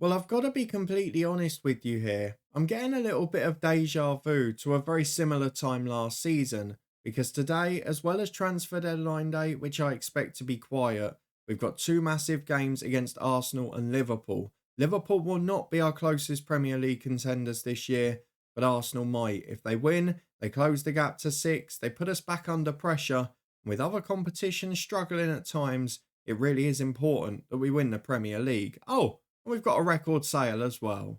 Well, I've got to be completely honest with you here. I'm getting a little bit of deja vu to a very similar time last season because today, as well as transfer deadline day, which I expect to be quiet, we've got two massive games against Arsenal and Liverpool. Liverpool will not be our closest Premier League contenders this year, but Arsenal might. If they win, they close the gap to six, they put us back under pressure. With other competitions struggling at times, it really is important that we win the Premier League. Oh, and we've got a record sale as well.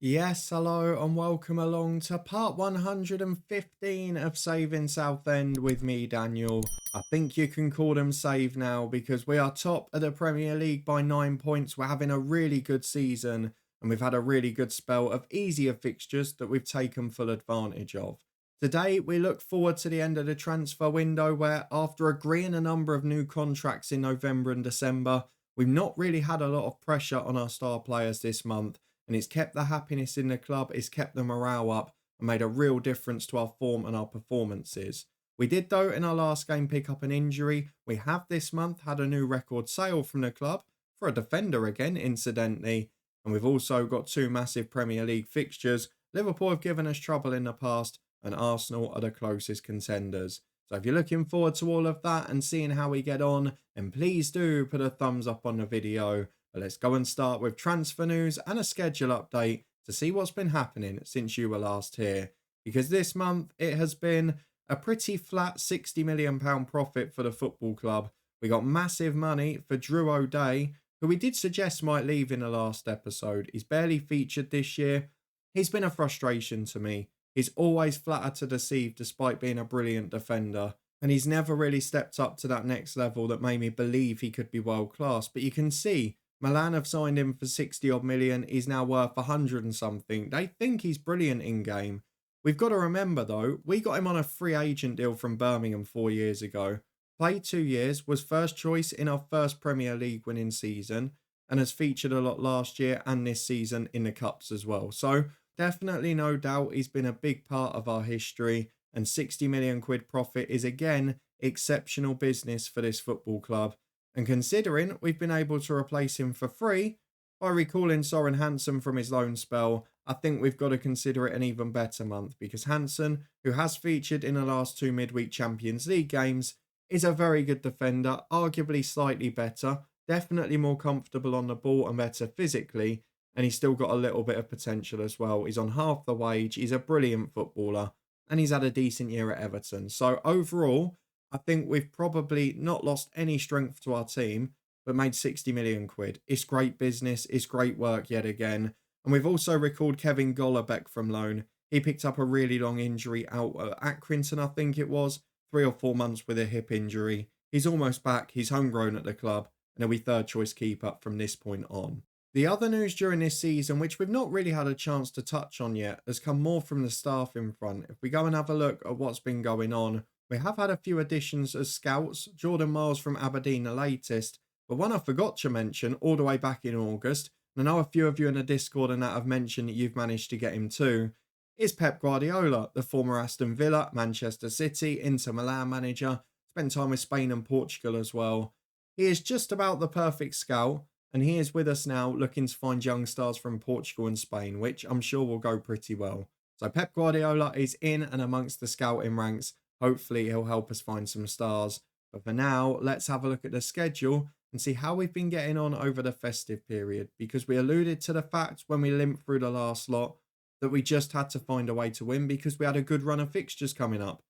Yes, hello, and welcome along to part 115 of Saving Southend with me, Daniel. I think you can call them save now because we are top of the Premier League by 9 points. We're having a really good season and we've had a really good spell of easier fixtures that we've taken full advantage of. Today, we look forward to the end of the transfer window where, after agreeing a number of new contracts in November and December, we've not really had a lot of pressure on our star players this month, and it's kept the happiness in the club, it's kept the morale up, and made a real difference to our form and our performances. We did, though, in our last game pick up an injury. We have this month had a new record sale from the club, for a defender again, incidentally, and we've also got two massive Premier League fixtures. Liverpool have given us trouble in the past, and Arsenal are the closest contenders. So if you're looking forward to all of that and seeing how we get on, then please do put a thumbs up on the video. But let's go and start with transfer news and a schedule update to see what's been happening since you were last here. Because this month it has been a pretty flat £60 million profit for the football club. We got massive money for Drew O'Day, who we did suggest might leave in the last episode. He's barely featured this year. He's been a frustration to me. He's always flattered to deceive despite being a brilliant defender. And he's never really stepped up to that next level that made me believe he could be world class. But you can see Milan have signed him for 60 odd million. He's now worth 100 and something. They think he's brilliant in game. We've got to remember though, we got him on a free agent deal from Birmingham 4 years ago. Played 2 years, was first choice in our first Premier League winning season, and has featured a lot last year and this season in the Cups as well. So definitely no doubt he's been a big part of our history, and 60 million quid profit is again exceptional business for this football club. And considering we've been able to replace him for free by recalling Soren Hansen from his loan spell, I think we've got to consider it an even better month because Hansen, who has featured in the last two midweek Champions League games, is a very good defender, arguably slightly better, definitely more comfortable on the ball and better physically, and he's still got a little bit of potential as well. He's on half the wage, he's a brilliant footballer, and he's had a decent year at Everton. So overall, I think we've probably not lost any strength to our team, but made 60 million quid. It's great business, it's great work yet again. And we've also recalled Kevin Golobeck from loan. He picked up a really long injury out at Accrington, I think it was, 3 or 4 months with a hip injury. He's almost back, he's homegrown at the club, and he'll be third choice keeper from this point on. The other news during this season, which we've not really had a chance to touch on yet, has come more from the staff in front. If we go and have a look at what's been going on, we have had a few additions as scouts. Jordan Miles from Aberdeen, the latest. But one I forgot to mention all the way back in August, and I know a few of you in the Discord and that have mentioned that you've managed to get him too, is Pep Guardiola, the former Aston Villa, Manchester City, Inter Milan manager. Spent time with Spain and Portugal as well. He is just about the perfect scout, and he is with us now looking to find young stars from Portugal and Spain, which I'm sure will go pretty well. So Pep Guardiola is in and amongst the scouting ranks. Hopefully he'll help us find some stars. But for now, let's have a look at the schedule and see how we've been getting on over the festive period, because we alluded to the fact when we limped through the last lot that we just had to find a way to win because we had a good run of fixtures coming up.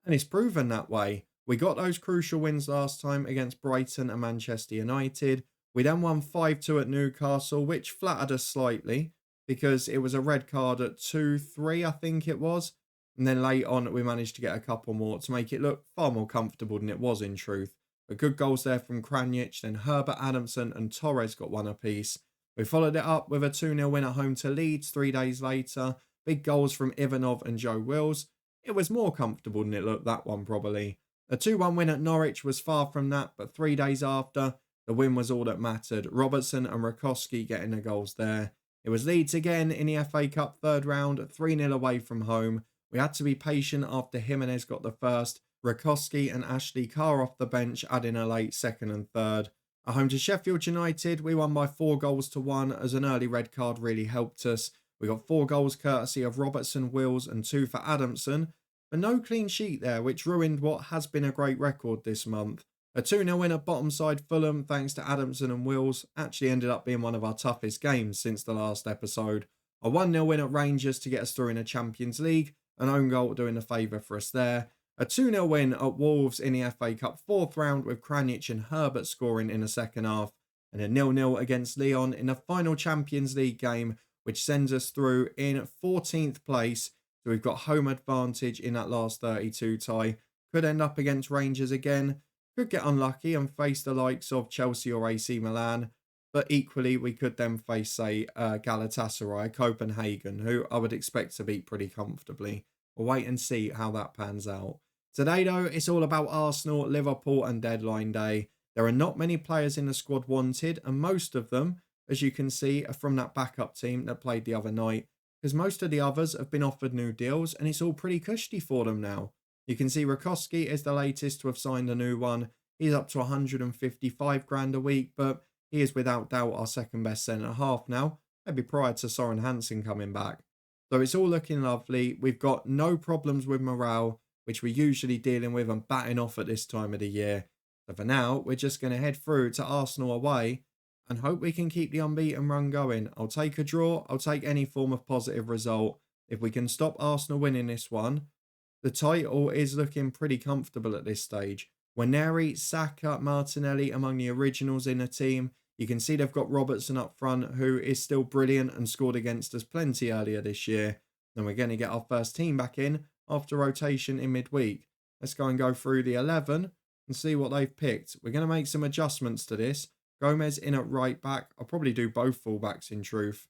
And it's proven that way. We got those crucial wins last time against Brighton and Manchester United. We then won 5-2 at Newcastle, which flattered us slightly because it was a red card at 2-3, I think it was. And then late on, we managed to get a couple more to make it look far more comfortable than it was in truth. But good goals there from Kranjic, then Herbert Adamson and Torres got one apiece. We followed it up with a 2-0 win at home to Leeds 3 days later. Big goals from Ivanov and Joe Wills. It was more comfortable than it looked, that one probably. A 2-1 win at Norwich was far from that, but 3 days after, the win was all that mattered. Robertson and Rakowski getting the goals there. It was Leeds again in the FA Cup third round, 3-0 away from home. We had to be patient after Jimenez got the first, Rakowski and Ashley Carr off the bench adding a late second and third. At home to Sheffield United, we won by 4-1 as an early red card really helped us. We got 4 goals courtesy of Robertson, Wills and 2 for Adamson, but no clean sheet there, which ruined what has been a great record this month. A 2-0 win at bottom side Fulham thanks to Adamson and Wills actually ended up being one of our toughest games since the last episode. A 1-0 win at Rangers to get us through in a Champions League, an own goal doing a favour for us there. A 2-0 win at Wolves in the FA Cup 4th round with Kranic and Herbert scoring in the second half. And a 0-0 against Lyon in the final Champions League game, which sends us through in 14th place. So we've got home advantage in that last 32 tie. Could end up against Rangers again. Could get unlucky and face the likes of Chelsea or AC Milan. But equally, we could then face, say, Galatasaray, Copenhagen, who I would expect to beat pretty comfortably. We'll wait and see how that pans out. Today, though, it's all about Arsenal, Liverpool and deadline day. There are not many players in the squad wanted, and most of them, as you can see, are from that backup team that played the other night, because most of the others have been offered new deals, and it's all pretty cushy for them now. You can see Rakowski is the latest to have signed a new one. He's up to 155 grand a week, but he is without doubt our second best centre-half now, maybe prior to Soren Hansen coming back. So it's all looking lovely. We've got no problems with morale, which we're usually dealing with and batting off at this time of the year. So for now, we're just going to head through to Arsenal away and hope we can keep the unbeaten run going. I'll take a draw. I'll take any form of positive result. If we can stop Arsenal winning this one, the title is looking pretty comfortable at this stage. Waneri, Saka, Martinelli among the originals in the team. You can see they've got Robertson up front, who is still brilliant and scored against us plenty earlier this year. Then we're going to get our first team back in after rotation in midweek. Let's go and go through the 11 and see what they've picked. We're going to make some adjustments to this. Gomez in at right back. I'll probably do both fullbacks in truth.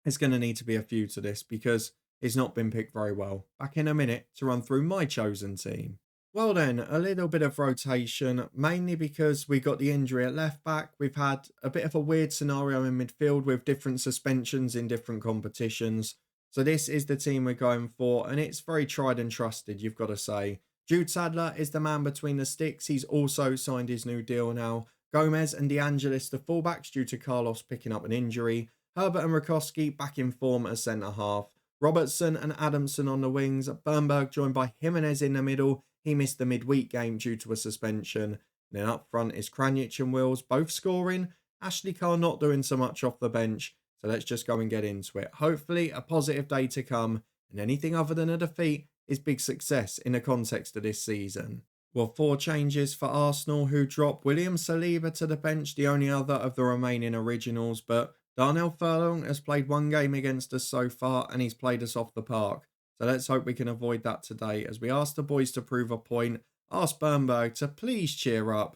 It's going to need to be a few to this because it's not been picked very well. Back in a minute to run through my chosen team. Well then, a little bit of rotation, mainly because we got the injury at left back. We've had a bit of a weird scenario in midfield with different suspensions in different competitions. So this is the team we're going for, and it's very tried and trusted, you've got to say. Jude Sadler is the man between the sticks. He's also signed his new deal now. Gomez and De Angelis the fullbacks due to Carlos picking up an injury. Herbert and Rakowski back in form as centre-half. Robertson and Adamson on the wings. Bernberg joined by Jimenez in the middle. He missed the midweek game due to a suspension. And then up front is Kranic and Wills, both scoring. Ashley Carr not doing so much off the bench. So let's just go and get into it. Hopefully a positive day to come. And anything other than a defeat is big success in the context of this season. Well, 4 changes for Arsenal, who drop William Saliba to the bench, the only other of the remaining originals. But Darnell Furlong has played 1 game against us so far and he's played us off the park. So let's hope we can avoid that today as we ask the boys to prove a point. Ask Bernberg to please cheer up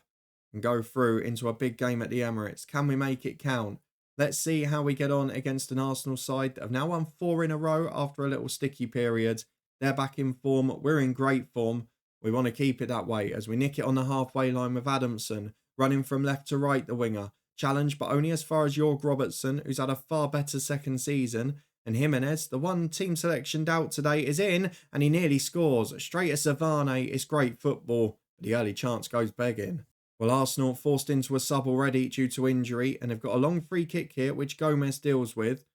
and go through into a big game at the Emirates. Can we make it count? Let's see how we get on against an Arsenal side that have now won 4 in a row after a little sticky period. They're back in form. We're in great form. We want to keep it that way as we nick it on the halfway line with Adamson, running from left to right, the winger. Challenged, but only as far as Jorg Robertson, who's had a far better second season. And Jimenez, the one team selection doubt today, is in, and he nearly scores. Straight at Savane, it's great football, but the early chance goes begging. Well, Arsenal forced into a sub already due to injury, and they've got a long free kick here, which Gomez deals with.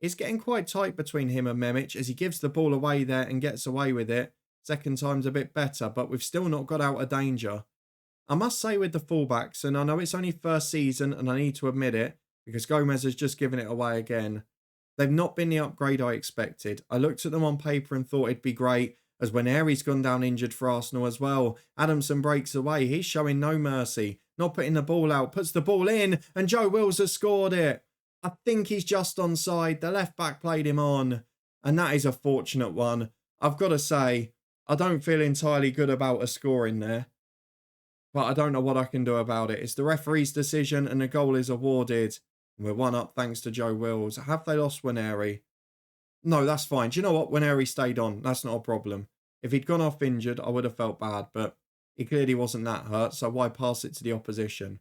It's getting quite tight between him and Memic as he gives the ball away there and gets away with it. Second time's a bit better, but we've still not got out of danger. I must say with the fullbacks, and I know it's only first season and I need to admit it, because Gomez has just given it away again. They've not been the upgrade I expected. I looked at them on paper and thought it'd be great, as Waneri's gone down injured for Arsenal as well. Adamson breaks away. He's showing no mercy. Not putting the ball out, puts the ball in, and Joe Wills has scored it. I think he's just onside. The left back played him on, and that is a fortunate one. I've got to say, I don't feel entirely good about a scoring there, but I don't know what I can do about it. It's the referee's decision, and the goal is awarded. We're 1 up thanks to Joe Wills. Have they lost Waneri? No, that's fine. Do you know what? Waneri stayed on. That's not a problem. If he'd gone off injured, I would have felt bad, but he clearly wasn't that hurt, so why pass it to the opposition?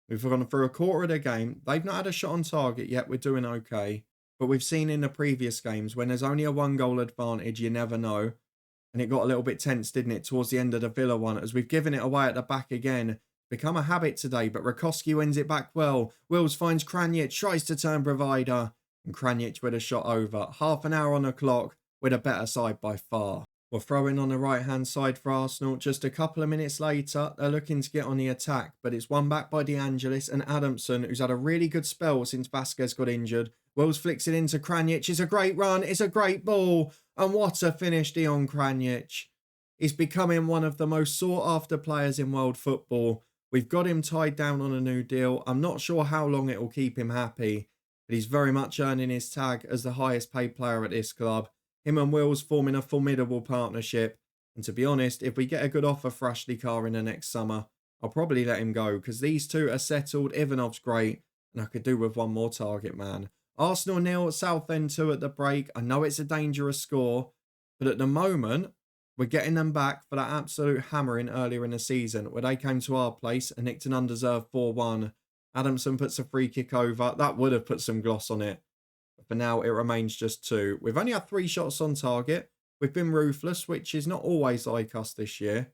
We've gone through a quarter of the game. They've not had a shot on target yet. We're doing okay. But we've seen in the previous games when there's only a 1 goal advantage, you never know. And it got a little bit tense, didn't it, towards the end of the Villa one, as we've given it away at the back again. Become a habit today, but Rakowski wins it back well. Wills finds Kranic, tries to turn provider, and Kranic with a shot over. Half an hour on the clock, with a better side by far. We're throwing on the right-hand side for Arsenal. Just a couple of minutes later, they're looking to get on the attack, but it's won back by De Angelis and Adamson, who's had a really good spell since Vasquez got injured. Wills flicks it into Kranic. It's a great run. It's a great ball. And what a finish, Dion Kranic. He's becoming one of the most sought-after players in world football. We've got him tied down on a new deal. I'm not sure how long it will keep him happy, but he's very much earning his tag as the highest paid player at this club. Him and Wills forming a formidable partnership. And to be honest, if we get a good offer for Ashley Carr in the next summer, I'll probably let him go because these two are settled. Ivanov's great, and I could do with one more target man. Arsenal 0, Southend 2 at the break. I know it's a dangerous score, but at the moment, we're getting them back for that absolute hammering earlier in the season where they came to our place and nicked an undeserved 4-1. Adamson puts a free kick over. That would have put some gloss on it. But for now, it remains just 2. We've only had 3 shots on target. We've been ruthless, which is not always like us this year.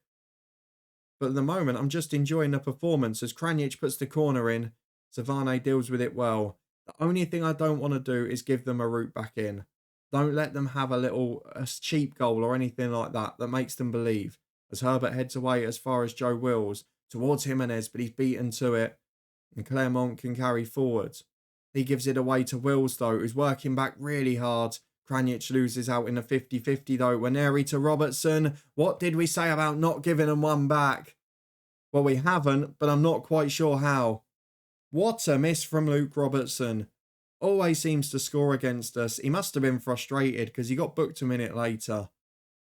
But at the moment, I'm just enjoying the performance as Kranic puts the corner in. Savane deals with it well. The only thing I don't want to do is give them a route back in. Don't let them have a cheap goal or anything like that makes them believe. As Herbert heads away as far as Joe Wills towards Jimenez, but he's beaten to it. And Clermont can carry forward. He gives it away to Wills, though, who's working back really hard. Kranic loses out in the 50-50, though. Waneri to Robertson. What did we say about not giving them one back? Well, we haven't, but I'm not quite sure how. What a miss from Luke Robertson. Always seems to score against us. He must have been frustrated because he got booked a minute later.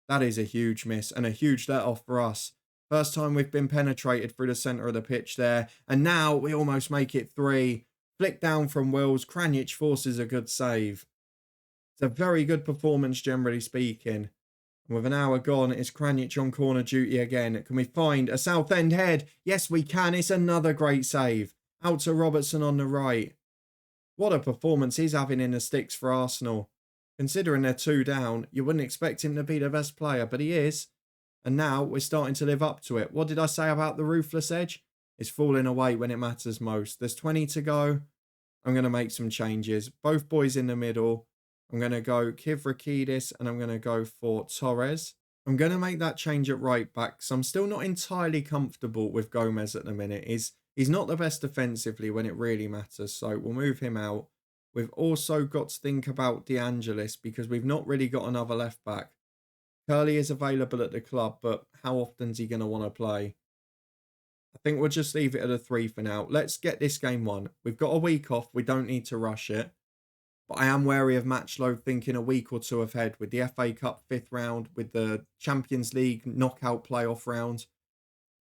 That is a huge miss and a huge let-off for us. First time we've been penetrated through the centre of the pitch there. And now we almost make it 3. Flick down from Wills. Kranic forces a good save. It's a very good performance, generally speaking. And with an hour gone, it's Kranic on corner duty again. Can we find a Southend head? Yes, we can. It's another great save. Out to Robertson on the right. What a performance he's having in the sticks for Arsenal. Considering they're 2 down, you wouldn't expect him to be the best player, but he is. And now we're starting to live up to it. What did I say about the ruthless edge? It's falling away when it matters most. There's 20 to go. I'm going to make some changes. Both boys in the middle. I'm going to go Kivrakidis and I'm going to go for Torres. I'm going to make that change at right back. So I'm still not entirely comfortable with Gomez at the minute. He's not the best defensively when it really matters. So we'll move him out. We've also got to think about De Angelis because we've not really got another left back. Curley is available at the club, but how often is he going to want to play? I think we'll just leave it at a 3 for now. Let's get this game won. We've got a week off. We don't need to rush it. But I am wary of match load thinking a week or 2 ahead with the FA Cup 5th round, with the Champions League knockout playoff round.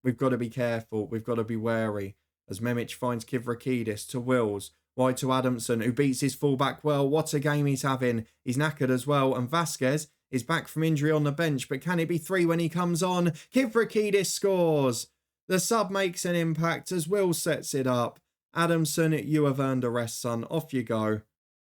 We've got to be careful. We've got to be wary. As Memic finds Kivrakidis to Wills. Wide to Adamson, who beats his fullback well. What a game he's having. He's knackered as well. And Vasquez is back from injury on the bench. But can it be 3 when he comes on? Kivrakidis scores. The sub makes an impact as Will sets it up. Adamson, you have earned a rest, son. Off you go.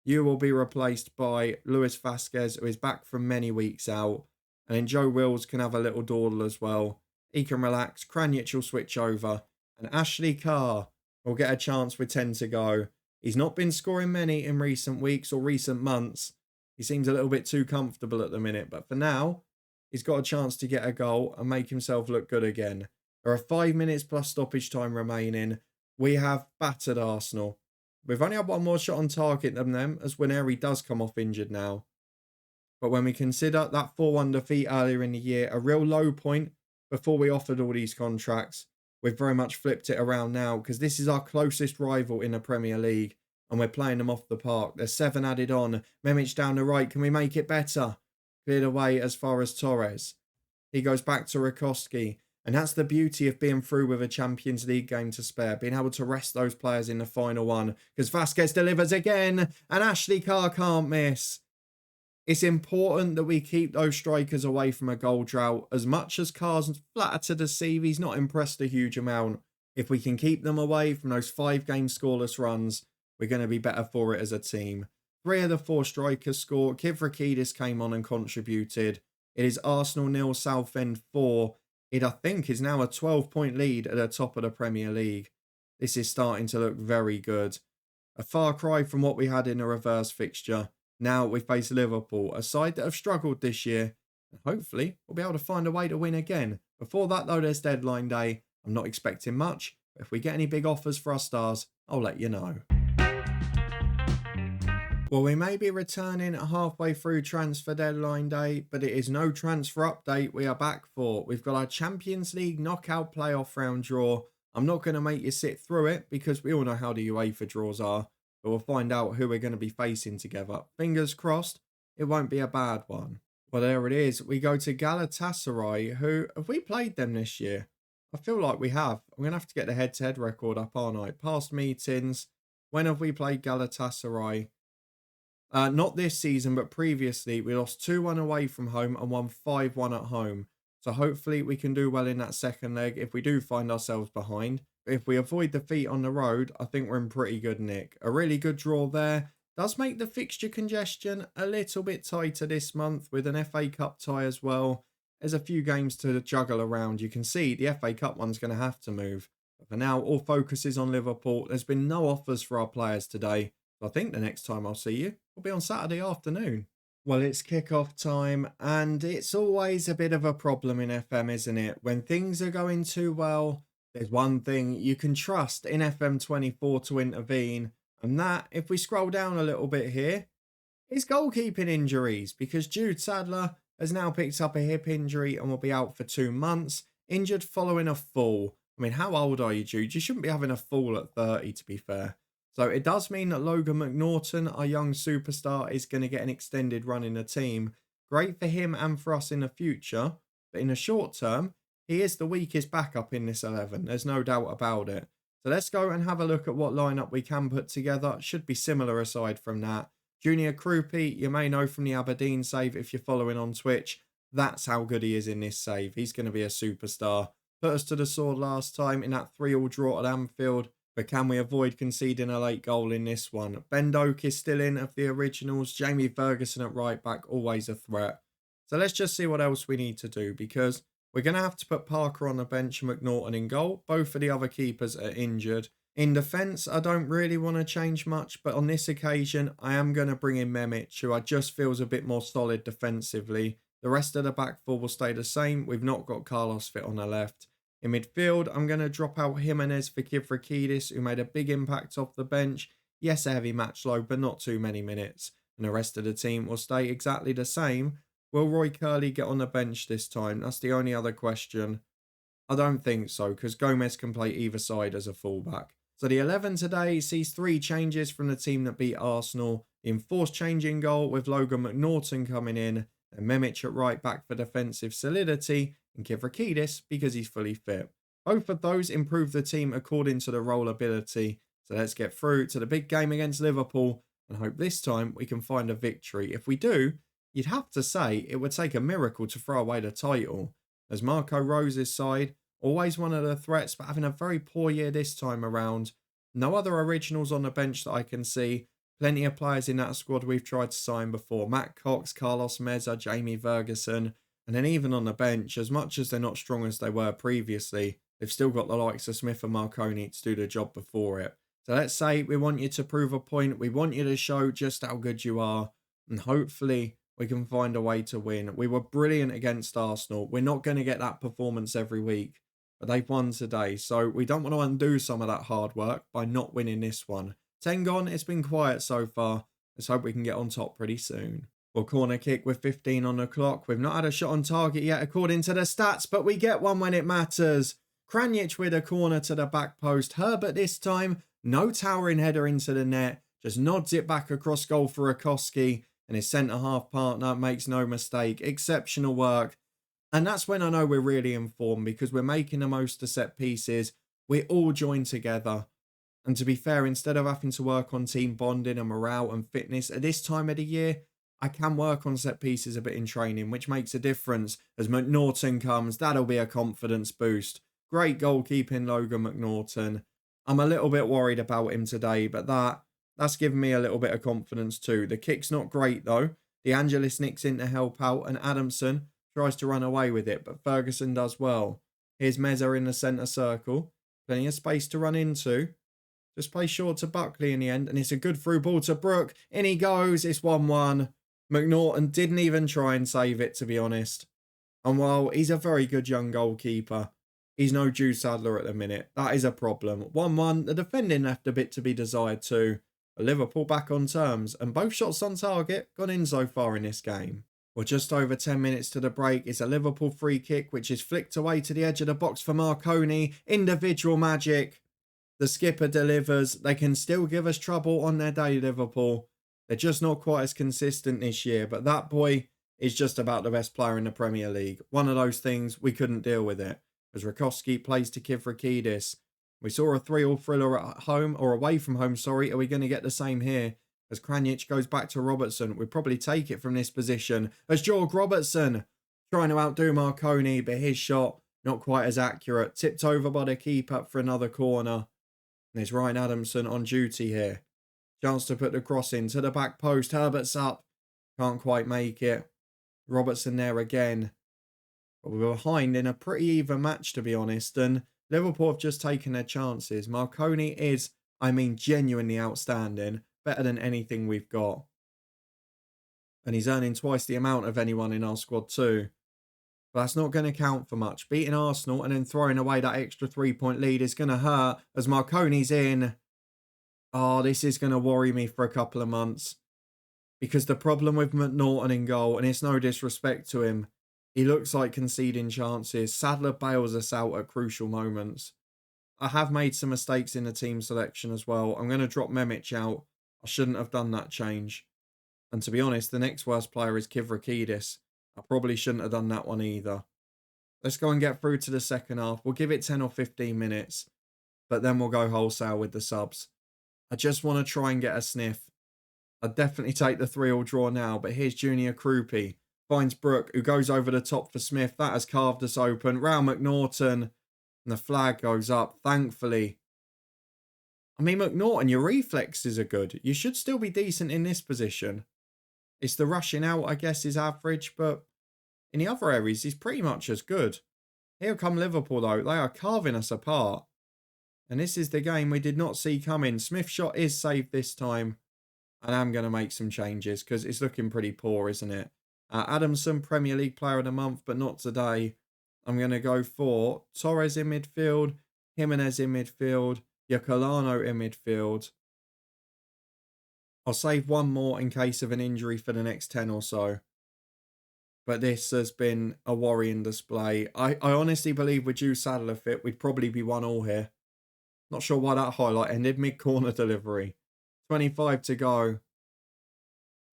You will be replaced by Luis Vasquez, who is back from many weeks out. And then Joe Wills can have a little dawdle as well. He can relax. Kranic will switch over. And Ashley Carr will get a chance with 10 to go. He's not been scoring many in recent weeks or recent months. He seems a little bit too comfortable at the minute. But for now, he's got a chance to get a goal and make himself look good again. There are 5 minutes plus stoppage time remaining. We have battered Arsenal. We've only had 1 more shot on target than them as Waneri does come off injured now. But when we consider that 4-1 defeat earlier in the year, a real low point before we offered all these contracts, we've very much flipped it around now because this is our closest rival in the Premier League and we're playing them off the park. There's 7 added on. Memic down the right. Can we make it better? Cleared away as far as Torres. He goes back to Rakowski. And that's the beauty of being through with a Champions League game to spare. Being able to rest those players in the final one. Because Vasquez delivers again. And Ashley Carr can't miss. It's important that we keep those strikers away from a goal drought. As much as Carr's flatter to deceive, he's not impressed a huge amount. If we can keep them away from those 5-game scoreless runs, we're going to be better for it as a team. 3 of the 4 strikers score. Kivrakidis came on and contributed. It is Arsenal 0, Southend 4. It, I think, is now a 12-point lead at the top of the Premier League. This is starting to look very good. A far cry from what we had in a reverse fixture. Now we face Liverpool, a side that have struggled this year. And hopefully, we'll be able to find a way to win again. Before that, though, there's deadline day. I'm not expecting much, but if we get any big offers for our stars, I'll let you know. Well, we may be returning halfway through transfer deadline day, but it is no transfer update we are back for. We've got our Champions League knockout playoff round draw. I'm not going to make you sit through it because we all know how the UEFA draws are, but we'll find out who we're going to be facing together. Fingers crossed, it won't be a bad one. Well, there it is. We go to Galatasaray, who, have we played them this year? I feel like we have. I'm going to have to get the head-to-head record up, aren't I? Past meetings. When have we played Galatasaray? Not this season, but previously. We lost 2-1 away from home and won 5-1 at home. So hopefully we can do well in that second leg if we do find ourselves behind. If we avoid defeat on the road, I think we're in pretty good nick. A really good draw there. Does make the fixture congestion a little bit tighter this month with an FA Cup tie as well. There's a few games to juggle around. You can see the FA Cup one's going to have to move. But for now, all focus is on Liverpool. There's been no offers for our players today. So I think the next time I'll see you will be on Saturday afternoon. Well, it's kick-off time, and it's always a bit of a problem in FM, isn't it? When things are going too well, there's one thing you can trust in FM24 to intervene, and that, if we scroll down a little bit here, is goalkeeping injuries, because Jude Sadler has now picked up a hip injury and will be out for 2 months, injured following a fall. I mean, how old are you, Jude? You shouldn't be having a fall at 30, to be fair. So it does mean that Logan McNaughton, our young superstar, is going to get an extended run in the team. Great for him and for us in the future. But in the short term, he is the weakest backup in this 11. There's no doubt about it. So let's go and have a look at what lineup we can put together. Should be similar aside from that. Junior Krupi, you may know from the Aberdeen save if you're following on Twitch. That's how good he is in this save. He's going to be a superstar. Put us to the sword last time in that 3-3 draw at Anfield. But can we avoid conceding a late goal in this one? Ben Doak is still in of the originals. Jamie Ferguson at right back, always a threat. So let's just see what else we need to do, because we're going to have to put Parker on the bench and McNaughton in goal. Both of the other keepers are injured. In defence, I don't really want to change much, but on this occasion, I am going to bring in Memic, who I just feels a bit more solid defensively. The rest of the back four will stay the same. We've not got Carlos fit on the left. In midfield, I'm going to drop out Jimenez for Kivrakidis, who made a big impact off the bench. Yes, a heavy match load, but not too many minutes. And the rest of the team will stay exactly the same. Will Roy Curley get on the bench this time? That's the only other question. I don't think so, because Gomez can play either side as a fullback. So the 11 today sees 3 changes from the team that beat Arsenal. The enforced change in goal with Logan McNaughton coming in, and Memic at right back for defensive solidity, and Kivrakidis because he's fully fit. Both of those improve the team according to the role ability. So let's get through to the big game against Liverpool and hope this time we can find a victory. If we do, you'd have to say it would take a miracle to throw away the title. As Marco Rose's side, always one of the threats, but having a very poor year this time around. No other originals on the bench that I can see. Plenty of players in that squad we've tried to sign before. Matt Cox, Carlos Meza, Jamie Ferguson. And then even on the bench, as much as they're not strong as they were previously, they've still got the likes of Smith and Marconi to do the job before it. So let's say we want you to prove a point. We want you to show just how good you are. And hopefully we can find a way to win. We were brilliant against Arsenal. We're not going to get that performance every week. But they've won today. So we don't want to undo some of that hard work by not winning this one. 10 gone. It's been quiet so far. Let's hope we can get on top pretty soon. Well, corner kick with 15 on the clock. We've not had a shot on target yet according to the stats, but we get one when it matters. Kranjic with a corner to the back post. Herbert this time. No towering header into the net. Just nods it back across goal for Rakowski. And his centre-half partner makes no mistake. Exceptional work. And that's when I know we're really in form, because we're making the most of set pieces. We all join together. And to be fair, instead of having to work on team bonding and morale and fitness at this time of the year, I can work on set pieces a bit in training, which makes a difference. As McNaughton comes, that'll be a confidence boost. Great goalkeeping, Logan McNaughton. I'm a little bit worried about him today, but that That's given me a little bit of confidence too. The kick's not great though. De Angelis nicks in to help out and Adamson tries to run away with it, but Ferguson does well. Here's Meza in the centre circle. Plenty of space to run into. Just play short to Buckley in the end, and it's a good through ball to Brook. In he goes. It's 1-1. McNaughton didn't even try and save it, to be honest. And while he's a very good young goalkeeper, he's no Jude Sadler at the minute. That is a problem. 1-1. The defending left a bit to be desired too. But Liverpool back on terms, and both shots on target gone in so far in this game. We're just over 10 minutes to the break. It's a Liverpool free kick, which is flicked away to the edge of the box for Marconi. Individual magic. The skipper delivers. They can still give us trouble on their day, Liverpool. They're just not quite as consistent this year, but that boy is just about the best player in the Premier League. One of those things, we couldn't deal with it. As Rakowski plays to Kivrakidis. We saw a 3-3 thriller at home, or away from home, sorry. Are we going to get the same here? As Kranic goes back to Robertson, we'd probably take it from this position. As Jorg Robertson trying to outdo Marconi, but his shot not quite as accurate. Tipped over by the keeper for another corner. And it's Ryan Adamson on duty here. Chance to put the cross in to the back post. Herbert's up. Can't quite make it. Robertson there again. But we were behind in a pretty even match, to be honest. And Liverpool have just taken their chances. Marconi is, genuinely outstanding. Better than anything we've got. And he's earning twice the amount of anyone in our squad too. But that's not going to count for much. Beating Arsenal and then throwing away that extra 3-point lead is going to hurt as Marconi's in. Oh, this is going to worry me for a couple of months. Because the problem with McNaughton in goal, and it's no disrespect to him, he looks like conceding chances. Sadler bails us out at crucial moments. I have made some mistakes in the team selection as well. I'm going to drop Memic out. I shouldn't have done that change. And to be honest, the next worst player is Kivrakidis. I probably shouldn't have done that one either. Let's go and get through to the second half. We'll give it 10 or 15 minutes. But then we'll go wholesale with the subs. I just want to try and get a sniff. I'd definitely take the 3-3 draw now. But here's Junior Krupi. Finds Brook, who goes over the top for Smith. That has carved us open. Round McNaughton. And the flag goes up, thankfully. McNaughton, your reflexes are good. You should still be decent in this position. It's the rushing out, I guess, is average, but in the other areas, he's pretty much as good. Here come Liverpool, though. They are carving us apart. And this is the game we did not see coming. Smith's shot is saved this time. And I'm going to make some changes because it's looking pretty poor, isn't it? Adamson, Premier League Player of the Month, but not today. I'm going to go for Torres in midfield, Jimenez in midfield, Yacolano in midfield. I'll save one more in case of an injury for the next 10 or so. But this has been a worrying display. I honestly believe with Jude Sadler fit, we'd probably be 1-1 here. Not sure why that highlight ended mid-corner delivery. 25 to go.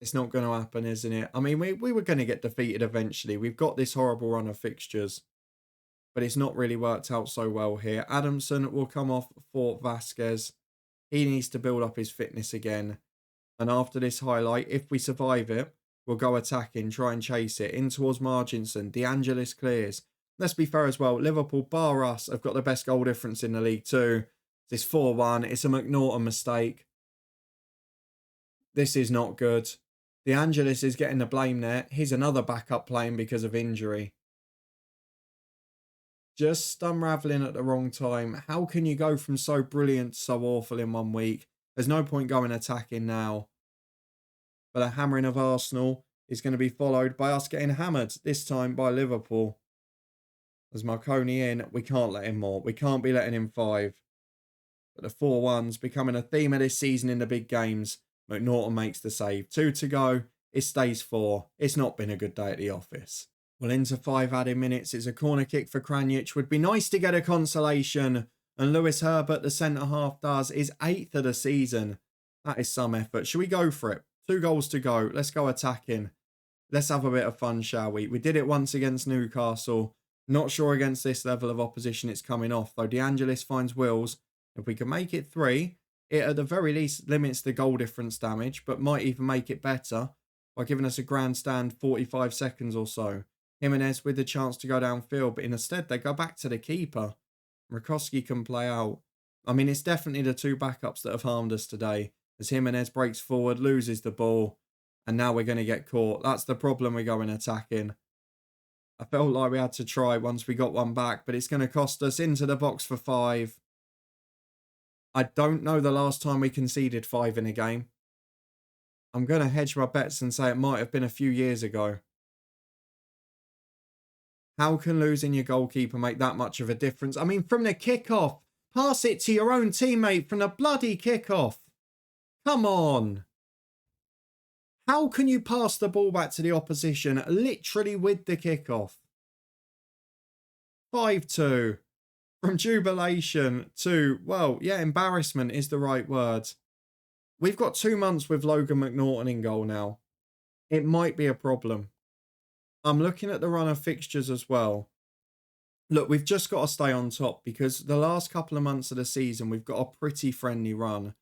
It's not going to happen, isn't it? We were going to get defeated eventually. We've got this horrible run of fixtures. But it's not really worked out so well here. Adamson will come off for Vasquez. He needs to build up his fitness again. And after this highlight, if we survive it, we'll go attacking, try and chase it. In towards Marginson. De Angelis clears. Let's be fair as well. Liverpool, bar us, have got the best goal difference in the league too. It's 4-1. It's a McNaughton mistake. This is not good. De Angelis is getting the blame there. He's another backup playing because of injury. Just unravelling at the wrong time. How can you go from so brilliant to so awful in 1 week? There's no point going attacking now. But a hammering of Arsenal is going to be followed by us getting hammered, this time by Liverpool. As Marconi in, we can't let him more. We can't be letting him 5. But the 4-1's becoming a theme of this season in the big games. McNaughton makes the save. 2 to go. It stays 4. It's not been a good day at the office. Well, into 5 added minutes. It's a corner kick for Kranic. Would be nice to get a consolation. And Lewis Herbert, the centre-half, does. His 8th of the season. That is some effort. Should we go for it? 2 goals to go. Let's go attacking. Let's have a bit of fun, shall we? We did it once against Newcastle. Not sure against this level of opposition it's coming off, though. De Angelis finds Wills. If we can make it 3, it at the very least limits the goal difference damage, but might even make it better by giving us a grandstand 45 seconds or so. Jimenez with the chance to go downfield, but instead they go back to the keeper. Rakowski can play out. It's definitely the 2 backups that have harmed us today. as Jimenez breaks forward, loses the ball, and now we're going to get caught. That's the problem we're going attacking. I felt like we had to try once we got one back, but it's going to cost us into the box for 5. I don't know the last time we conceded 5 in a game. I'm going to hedge my bets and say it might have been a few years ago. How can losing your goalkeeper make that much of a difference? I mean, from the kickoff, pass it to your own teammate from the bloody kickoff. Come on. How can you pass the ball back to the opposition literally with the kickoff? 5-2. From jubilation to, well, yeah, embarrassment is the right word. We've got 2 months with Logan McNaughton in goal now. It might be a problem. I'm looking at the run of fixtures as well. Look, we've just got to stay on top because the last couple of months of the season, we've got a pretty friendly run.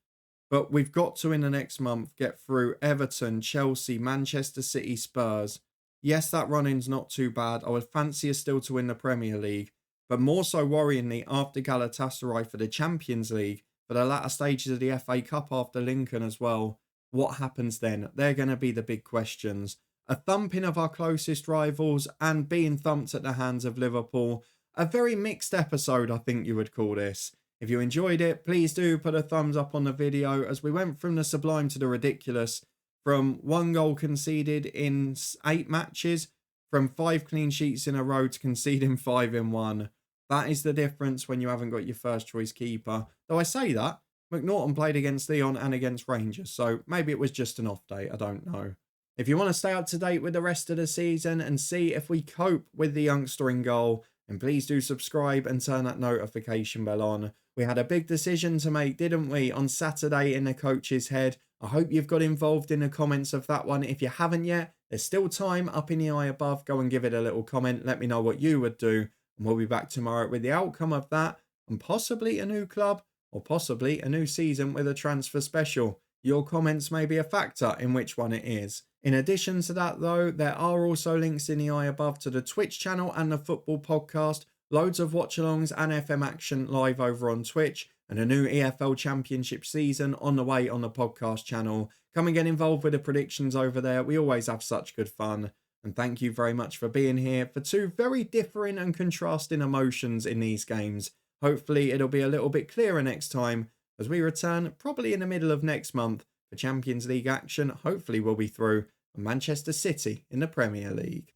But we've got to, in the next month, get through Everton, Chelsea, Manchester City, Spurs. Yes, that run-in's not too bad. I would fancy us still to win the Premier League. But more so worryingly, after Galatasaray for the Champions League, for the latter stages of the FA Cup after Lincoln as well. What happens then? They're going to be the big questions. A thumping of our closest rivals and being thumped at the hands of Liverpool. A very mixed episode, I think you would call this. If you enjoyed it, please do put a thumbs up on the video as we went from the sublime to the ridiculous. From 1 goal conceded in 8 matches, from 5 clean sheets in a row to conceding 5 in 1. That is the difference when you haven't got your first choice keeper. Though I say that, McNaughton played against Leon and against Rangers, so maybe it was just an off day, I don't know. If you want to stay up to date with the rest of the season and see if we cope with the youngster in goal, then please do subscribe and turn that notification bell on. We had a big decision to make, didn't we, on Saturday in the coach's head. I hope you've got involved in the comments of that one. If you haven't yet, there's still time up in the eye above. Go and give it a little comment. Let me know what you would do. And we'll be back tomorrow with the outcome of that and possibly a new club or possibly a new season with a transfer special. Your comments may be a factor in which one it is. In addition to that, though, there are also links in the eye above to the Twitch channel and the football podcast. Loads of watch-alongs and FM action live over on Twitch. And a new EFL Championship season on the way on the podcast channel. Come and get involved with the predictions over there. We always have such good fun. And thank you very much for being here for 2 very differing and contrasting emotions in these games. Hopefully it'll be a little bit clearer next time as we return probably in the middle of next month for Champions League action. Hopefully we'll be through. Manchester City in the Premier League.